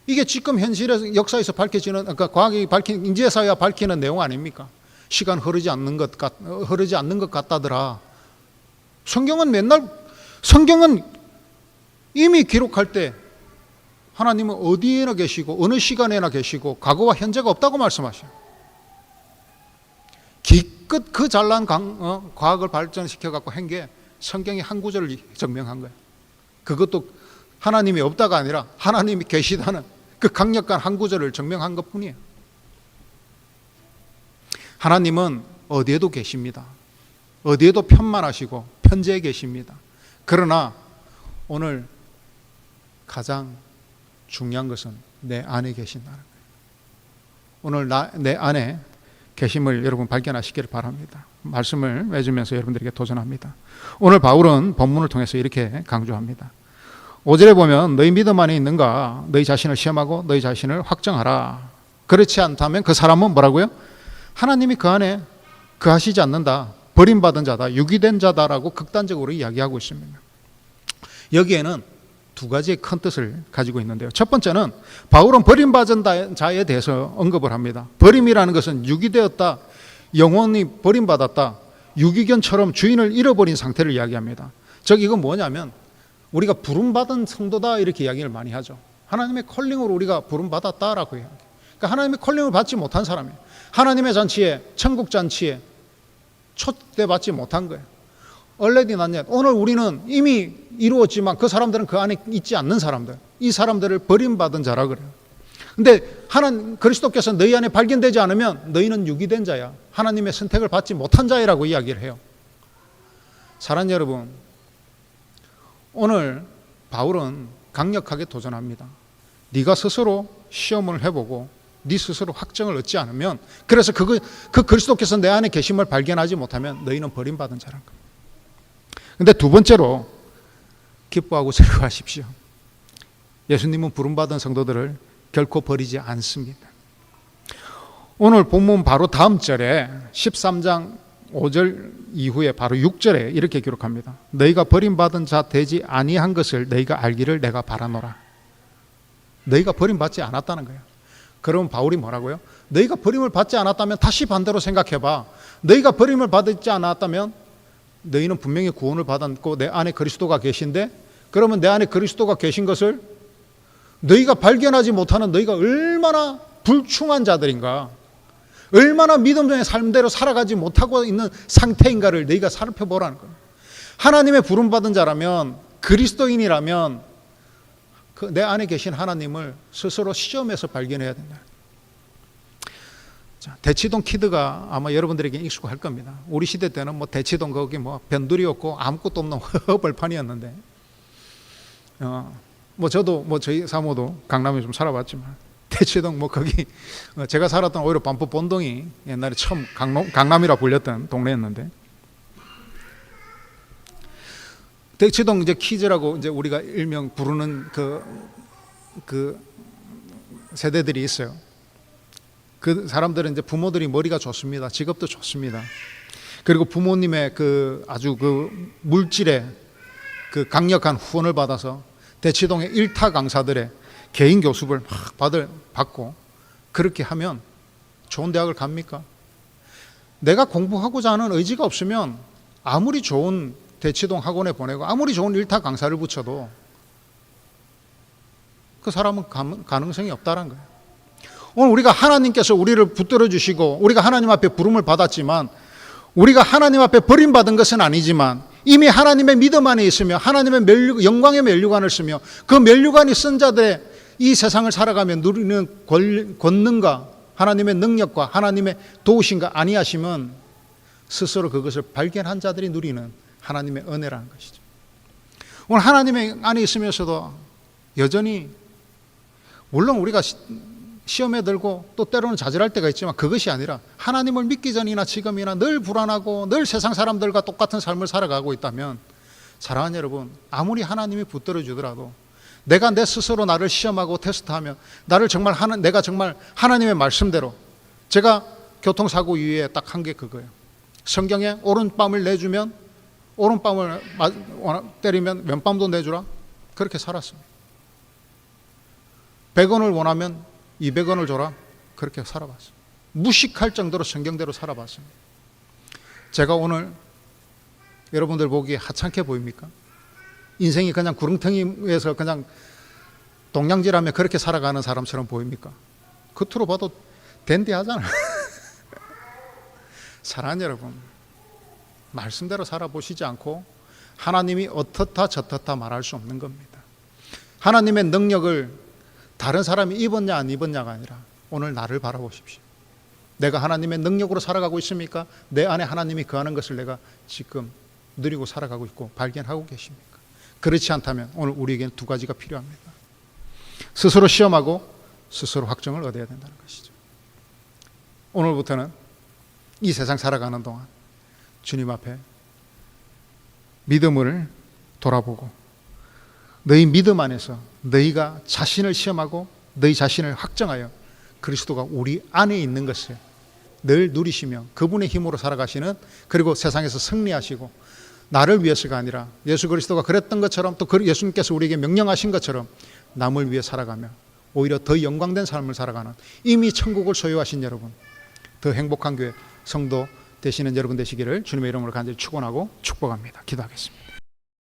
이게 지금 현실에서 역사에서 밝혀지는, 그러니까 과학이 밝힌, 인지사회가 밝히는 내용 아닙니까? 시간 흐르지 않는 것 같다더라. 성경은 이미 기록할 때 하나님은 어디에나 계시고 어느 시간에나 계시고 과거와 현재가 없다고 말씀하셔요. 기껏 그 잘난 과학을 발전시켜 갖고 한 게 성경의 한 구절을 증명한 거예요. 그것도 하나님이 없다가 아니라 하나님이 계시다는 그 강력한 한 구절을 증명한 것뿐이에요. 하나님은 어디에도 계십니다. 어디에도 편만하시고 편재해 계십니다. 그러나 오늘 가장 중요한 것은 내 안에 계신다는 거예요. 오늘 내 안에 계심을 여러분 발견하시기를 바랍니다. 말씀을 맺으면서 여러분들에게 도전합니다. 오늘 바울은 본문을 통해서 이렇게 강조합니다. 5절에 보면 너희 믿음 안에 있는가 너희 자신을 시험하고 너희 자신을 확정하라. 그렇지 않다면 그 사람은 뭐라고요? 하나님이 그 안에 거하시지 않는다, 버림받은 자다, 유기된 자다라고 극단적으로 이야기하고 있습니다. 여기에는 두 가지의 큰 뜻을 가지고 있는데요. 첫 번째는 바울은 버림받은 자에 대해서 언급을 합니다. 버림이라는 것은 유기되었다, 영혼이 버림받았다. 유기견처럼 주인을 잃어버린 상태를 이야기합니다. 즉 이건 뭐냐면 우리가 부름받은 성도다 이렇게 이야기를 많이 하죠. 하나님의 컬링으로 우리가 부름받았다라고 이야기해요. 그러니까 하나님의 컬링을 받지 못한 사람이에요. 하나님의 잔치에, 천국 잔치에 초대받지 못한 거예요. 얼레디 난옛. 오늘 우리는 이미 이루었지만 그 사람들은 그 안에 있지 않는 사람들, 이 사람들을 버림받은 자라 그래요. 근데 그리스도께서 너희 안에 발견되지 않으면 너희는 유기된 자야, 하나님의 선택을 받지 못한 자이라고 이야기를 해요. 사랑하는 여러분, 오늘 바울은 강력하게 도전합니다. 네가 스스로 시험을 해보고 네 스스로 확정을 얻지 않으면, 그래서 그 그리스도께서 내 안에 계심을 발견하지 못하면 너희는 버림받은 자라는 겁니다. 근데 두 번째로 기뻐하고 즐거워하십시오. 예수님은 부름받은 성도들을 결코 버리지 않습니다. 오늘 본문 바로 다음 절에 13장 5절 이후에 바로 6절에 이렇게 기록합니다. 너희가 버림받은 자 되지 아니한 것을 너희가 알기를 내가 바라노라. 너희가 버림받지 않았다는 거예요. 그럼 바울이 뭐라고요? 너희가 버림을 받지 않았다면 다시 반대로 생각해봐. 너희가 버림을 받지 않았다면 너희는 분명히 구원을 받았고 내 안에 그리스도가 계신데, 그러면 내 안에 그리스도가 계신 것을 너희가 발견하지 못하는 너희가 얼마나 불충한 자들인가, 얼마나 믿음의 삶대로 살아가지 못하고 있는 상태인가를 너희가 살펴보라는 거예요. 하나님의 부름받은 자라면, 그리스도인이라면 내 안에 계신 하나님을 스스로 시험해서 발견해야 된다. 자, 대치동 키드가 아마 여러분들에게 익숙할 겁니다. 우리 시대 때는 뭐 대치동 거기 뭐 변두리였고 아무것도 없는 벌판이었는데, 뭐 저도 뭐 저희 사모도 강남에 좀 살아봤지만 대치동 뭐 거기 제가 살았던 오히려 반포 본동이 옛날에 처음 강남이라 불렸던 동네였는데, 대치동 이제 키즈라고 이제 우리가 일명 부르는 그 세대들이 있어요. 그 사람들은 이제 부모들이 머리가 좋습니다. 직업도 좋습니다. 그리고 부모님의 그 아주 그 물질의 그 강력한 후원을 받아서 대치동의 일타 강사들의 개인 교습을 막 받고 그렇게 하면 좋은 대학을 갑니까? 내가 공부하고자 하는 의지가 없으면 아무리 좋은 대치동 학원에 보내고 아무리 좋은 일타 강사를 붙여도 그 사람은 가능성이 없다는 거예요. 오늘 우리가 하나님께서 우리를 붙들어 주시고 우리가 하나님 앞에 부름을 받았지만, 우리가 하나님 앞에 버림받은 것은 아니지만 이미 하나님의 믿음 안에 있으며 하나님의 영광의 면류관을 쓰며 그 면류관이 쓴 자들의 이 세상을 살아가며 누리는 권능과 하나님의 능력과 하나님의 도우심과 아니하심은 스스로 그것을 발견한 자들이 누리는 하나님의 은혜라는 것이죠. 오늘 하나님의 안에 있으면서도 여전히, 물론 우리가 시험에 들고 또 때로는 좌절할 때가 있지만 그것이 아니라 하나님을 믿기 전이나 지금이나 늘 불안하고 늘 세상 사람들과 똑같은 삶을 살아가고 있다면, 사랑하는 여러분, 아무리 하나님이 붙들어 주더라도 내가 내 스스로 나를 시험하고 테스트하면 내가 정말 하나님의 말씀대로, 제가 교통사고 이후에 딱 한 게 그거예요. 성경에 오른밤을 내주면 오른밤을 때리면 왼밤도 내주라, 그렇게 살았습니다. 100원을 원하면 200원을 줘라, 그렇게 살아봤습니다. 무식할 정도로 성경대로 살아봤습니다. 제가 오늘 여러분들 보기에 하찮게 보입니까? 인생이 그냥 구렁텅이에서 그냥 동양질하며 그렇게 살아가는 사람처럼 보입니까? 겉으로 봐도 댄디하잖아요. 사랑하는 여러분, 말씀대로 살아보시지 않고 하나님이 어떻다 저떻다 말할 수 없는 겁니다. 하나님의 능력을 다른 사람이 입었냐 안 입었냐가 아니라 오늘 나를 바라보십시오. 내가 하나님의 능력으로 살아가고 있습니까? 내 안에 하나님이 거하는 것을 내가 지금 누리고 살아가고 있고 발견하고 계십니까? 그렇지 않다면 오늘 우리에게는 두 가지가 필요합니다. 스스로 시험하고 스스로 확정을 얻어야 된다는 것이죠. 오늘부터는 이 세상 살아가는 동안 주님 앞에 믿음을 돌아보고 너희 믿음 안에서 너희가 자신을 시험하고 너희 자신을 확정하여 그리스도가 우리 안에 있는 것을 늘 누리시며 그분의 힘으로 살아가시는, 그리고 세상에서 승리하시고 나를 위해서가 아니라 예수 그리스도가 그랬던 것처럼 또 예수님께서 우리에게 명령하신 것처럼 남을 위해 살아가며 오히려 더 영광된 삶을 살아가는, 이미 천국을 소유하신 여러분, 더 행복한 교회 성도 되시는 여러분 되시기를 주님의 이름으로 간절히 축원하고 축복합니다. 기도하겠습니다.